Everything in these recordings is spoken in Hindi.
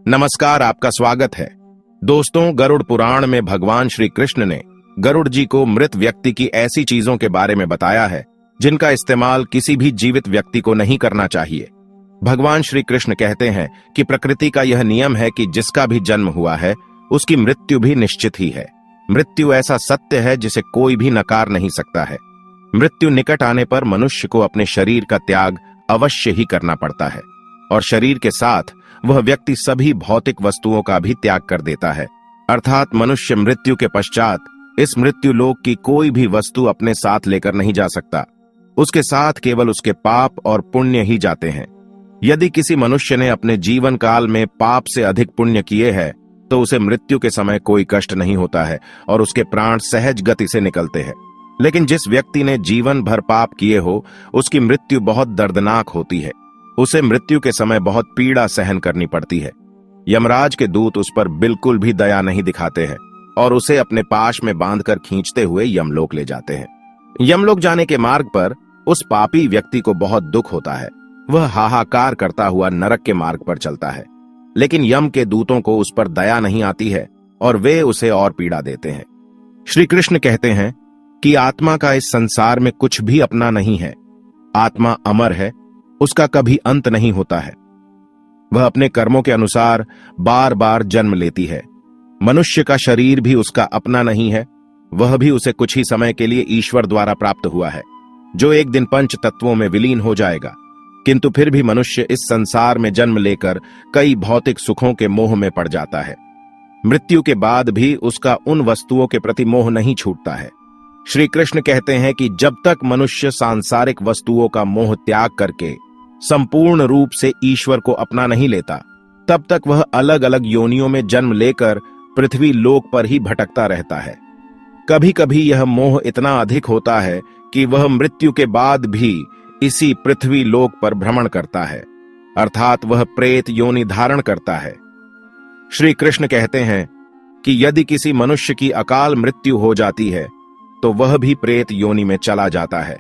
नमस्कार, आपका स्वागत है। दोस्तों, गरुड़ पुराण में भगवान श्री कृष्ण ने गरुड़ जी को मृत व्यक्ति की ऐसी चीजों के बारे में बताया है जिनका इस्तेमाल किसी भी जीवित व्यक्ति को नहीं करना चाहिए। भगवान श्री कृष्ण कहते हैं कि प्रकृति का यह नियम है कि जिसका भी जन्म हुआ है उसकी मृत्यु भी निश्चित ही है। मृत्यु ऐसा सत्य है जिसे कोई भी नकार नहीं सकता है। मृत्यु निकट आने पर मनुष्य को अपने शरीर का त्याग अवश्य ही करना पड़ता है और शरीर के साथ वह व्यक्ति सभी भौतिक वस्तुओं का भी त्याग कर देता है। अर्थात मनुष्य मृत्यु के पश्चात इस मृत्यु लोक की कोई भी वस्तु अपने साथ लेकर नहीं जा सकता। उसके साथ केवल उसके पाप और पुण्य ही जाते हैं। यदि किसी मनुष्य ने अपने जीवन काल में पाप से अधिक पुण्य किए हैं तो उसे मृत्यु के समय कोई कष्ट नहीं होता है और उसके प्राण सहज गति से निकलते हैं। लेकिन जिस व्यक्ति ने जीवन भर पाप किए हो उसकी मृत्यु बहुत दर्दनाक होती है। उसे मृत्यु के समय बहुत पीड़ा सहन करनी पड़ती है। यमराज के दूत उस पर बिल्कुल भी दया नहीं दिखाते हैं और उसे अपने पाश में बांधकर खींचते हुए यमलोक ले जाते हैं। यमलोक जाने के मार्ग पर उस पापी व्यक्ति को बहुत दुख होता है। वह हाहाकार करता हुआ नरक के मार्ग पर चलता है, लेकिन यम के दूतों को उस पर दया नहीं आती है और वे उसे और पीड़ा देते हैं। श्री कृष्ण कहते हैं कि आत्मा का इस संसार में कुछ भी अपना नहीं है। आत्मा अमर है, उसका कभी अंत नहीं होता है। वह अपने कर्मों के अनुसार बार बार जन्म लेती है। मनुष्य का शरीर भी उसका अपना नहीं है, वह भी उसे कुछ ही समय के लिए ईश्वर द्वारा प्राप्त हुआ है, जो एक दिन पंच तत्वों में विलीन हो जाएगा। किंतु फिर भी मनुष्य इस संसार में जन्म लेकर कई भौतिक सुखों के मोह में पड़ जाता है। मृत्यु के बाद भी उसका उन वस्तुओं के प्रति मोह नहीं छूटता है। श्री कृष्ण कहते हैं कि जब तक मनुष्य सांसारिक वस्तुओं का मोह त्याग करके संपूर्ण रूप से ईश्वर को अपना नहीं लेता, तब तक वह अलग अलग योनियों में जन्म लेकर पृथ्वी लोक पर ही भटकता रहता है। कभी कभी यह मोह इतना अधिक होता है कि वह मृत्यु के बाद भी इसी पृथ्वी लोक पर भ्रमण करता है, अर्थात वह प्रेत योनि धारण करता है। श्री कृष्ण कहते हैं कि यदि किसी मनुष्य की अकाल मृत्यु हो जाती है तो वह भी प्रेत योनि में चला जाता है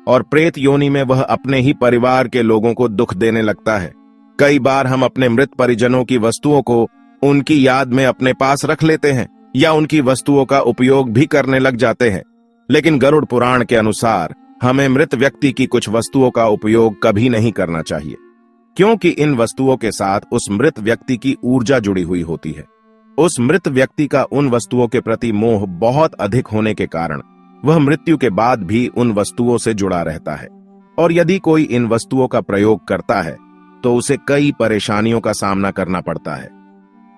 और प्रेत योनि में वह अपने ही परिवार के लोगों को दुख देने लगता है। कई बार हम अपने मृत परिजनों की वस्तुओं को उनकी याद में अपने पास रख लेते हैं या उनकी वस्तुओं का उपयोग भी करने लग जाते हैं, लेकिन गरुड़ पुराण के अनुसार हमें मृत व्यक्ति की कुछ वस्तुओं का उपयोग कभी नहीं करना चाहिए, क्योंकि इन वस्तुओं के साथ उस मृत व्यक्ति की ऊर्जा जुड़ी हुई होती है। उस मृत व्यक्ति का उन वस्तुओं के प्रति मोह बहुत अधिक होने के कारण वह मृत्यु के बाद भी उन वस्तुओं से जुड़ा रहता है और यदि कोई इन वस्तुओं का प्रयोग करता है तो उसे कई परेशानियों का सामना करना पड़ता है।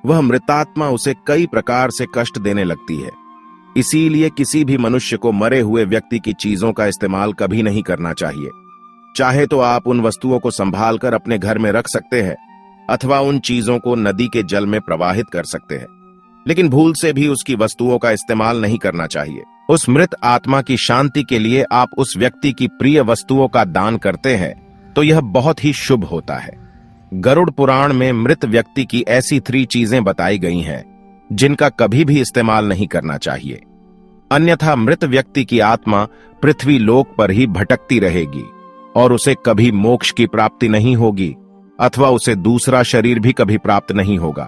वह मृतात्मा उसे कई प्रकार से कष्ट देने लगती है। इसीलिए किसी भी मनुष्य को मरे हुए व्यक्ति की चीजों का इस्तेमाल कभी नहीं करना चाहिए। चाहे तो आप उन वस्तुओं को संभाल कर अपने घर में रख सकते हैं अथवा उन चीजों को नदी के जल में प्रवाहित कर सकते हैं, लेकिन भूल से भी उसकी वस्तुओं का इस्तेमाल नहीं करना चाहिए। उस मृत आत्मा की शांति के लिए आप उस व्यक्ति की प्रिय वस्तुओं का दान करते हैं तो यह बहुत ही शुभ होता है। गरुड़ पुराण में मृत व्यक्ति की ऐसी 3 चीजें बताई गई हैं जिनका कभी भी इस्तेमाल नहीं करना चाहिए, अन्यथा मृत व्यक्ति की आत्मा पृथ्वी लोक पर ही भटकती रहेगी और उसे कभी मोक्ष की प्राप्ति नहीं होगी अथवा उसे दूसरा शरीर भी कभी प्राप्त नहीं होगा।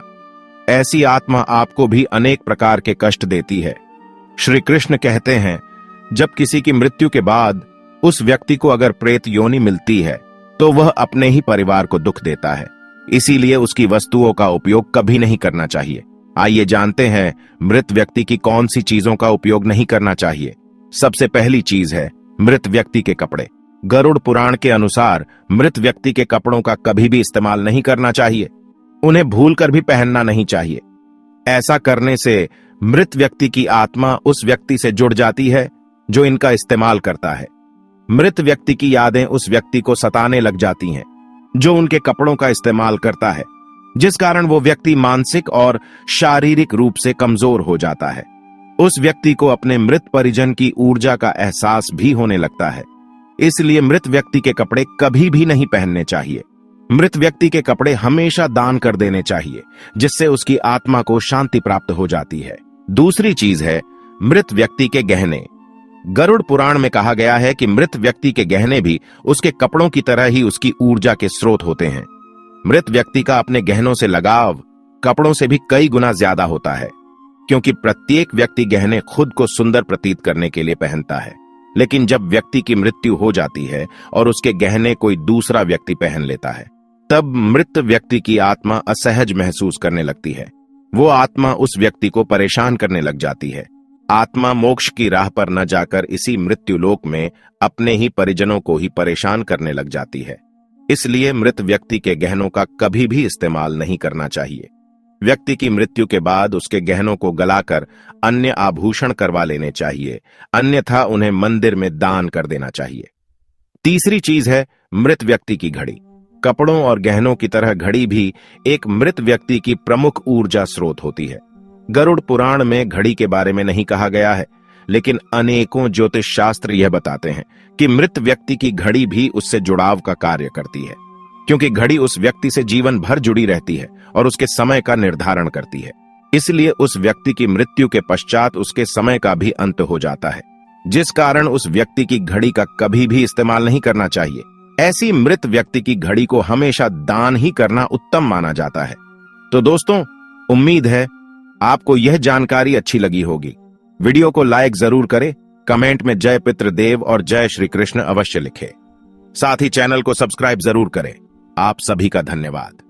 ऐसी आत्मा आपको भी अनेक प्रकार के कष्ट देती है। श्री कृष्ण कहते हैं, जब किसी की मृत्यु के बाद उस व्यक्ति को अगर प्रेत योनि मिलती है तो वह अपने ही परिवार को दुख देता है। इसीलिए उसकी वस्तुओं का उपयोग कभी नहीं करना चाहिए। आइए जानते हैं मृत व्यक्ति की कौन सी चीजों का उपयोग नहीं करना चाहिए। सबसे पहली चीज है मृत व्यक्ति के कपड़े। गरुड़ पुराण के अनुसार मृत व्यक्ति के कपड़ों का कभी भी इस्तेमाल नहीं करना चाहिए। उन्हें भूलकर भी पहनना नहीं चाहिए। ऐसा करने से मृत व्यक्ति की आत्मा उस व्यक्ति से जुड़ जाती है जो इनका इस्तेमाल करता है। मृत व्यक्ति की यादें उस व्यक्ति को सताने लग जाती हैं जो उनके कपड़ों का इस्तेमाल करता है, जिस कारण वो व्यक्ति मानसिक और शारीरिक रूप से कमजोर हो जाता है। उस व्यक्ति को अपने मृत परिजन की ऊर्जा का एहसास भी होने लगता है। इसलिए मृत व्यक्ति के कपड़े कभी भी नहीं पहनने चाहिए। मृत व्यक्ति के कपड़े हमेशा दान कर देने चाहिए, जिससे उसकी आत्मा को शांति प्राप्त हो जाती है। दूसरी चीज है मृत व्यक्ति के गहने। गरुड़ पुराण में कहा गया है कि मृत व्यक्ति के गहने भी उसके कपड़ों की तरह ही उसकी ऊर्जा के स्रोत होते हैं। मृत व्यक्ति का अपने गहनों से लगाव कपड़ों से भी कई गुना ज्यादा होता है, क्योंकि प्रत्येक व्यक्ति गहने खुद को सुंदर प्रतीत करने के लिए पहनता है। लेकिन जब व्यक्ति की मृत्यु हो जाती है और उसके गहने कोई दूसरा व्यक्ति पहन लेता है, तब मृत व्यक्ति की आत्मा असहज महसूस करने लगती है। वो आत्मा उस व्यक्ति को परेशान करने लग जाती है। आत्मा मोक्ष की राह पर न जाकर इसी मृत्युलोक में अपने ही परिजनों को ही परेशान करने लग जाती है। इसलिए मृत व्यक्ति के गहनों का कभी भी इस्तेमाल नहीं करना चाहिए। व्यक्ति की मृत्यु के बाद उसके गहनों को गलाकर अन्य आभूषण करवा लेने चाहिए, अन्यथा उन्हें मंदिर में दान कर देना चाहिए। तीसरी चीज है मृत व्यक्ति की घड़ी। कपड़ों और गहनों की तरह घड़ी भी एक मृत व्यक्ति की प्रमुख ऊर्जा स्रोत होती है। गरुड़ पुराण में घड़ी के बारे में नहीं कहा गया है, लेकिन अनेकों ज्योतिष शास्त्र यह बताते हैं कि मृत व्यक्ति की घड़ी भी उससे जुड़ाव का कार्य करती है, क्योंकि घड़ी उस व्यक्ति से जीवन भर जुड़ी रहती है और उसके समय का निर्धारण करती है। इसलिए उस व्यक्ति की मृत्यु के पश्चात उसके समय का भी अंत हो जाता है, जिस कारण उस व्यक्ति की घड़ी का कभी भी इस्तेमाल नहीं करना चाहिए। ऐसी मृत व्यक्ति की घड़ी को हमेशा दान ही करना उत्तम माना जाता है। तो दोस्तों, उम्मीद है आपको यह जानकारी अच्छी लगी होगी। वीडियो को लाइक जरूर करें, कमेंट में जय पितृदेव और जय श्री कृष्ण अवश्य लिखें। साथ ही चैनल को सब्सक्राइब जरूर करें। आप सभी का धन्यवाद।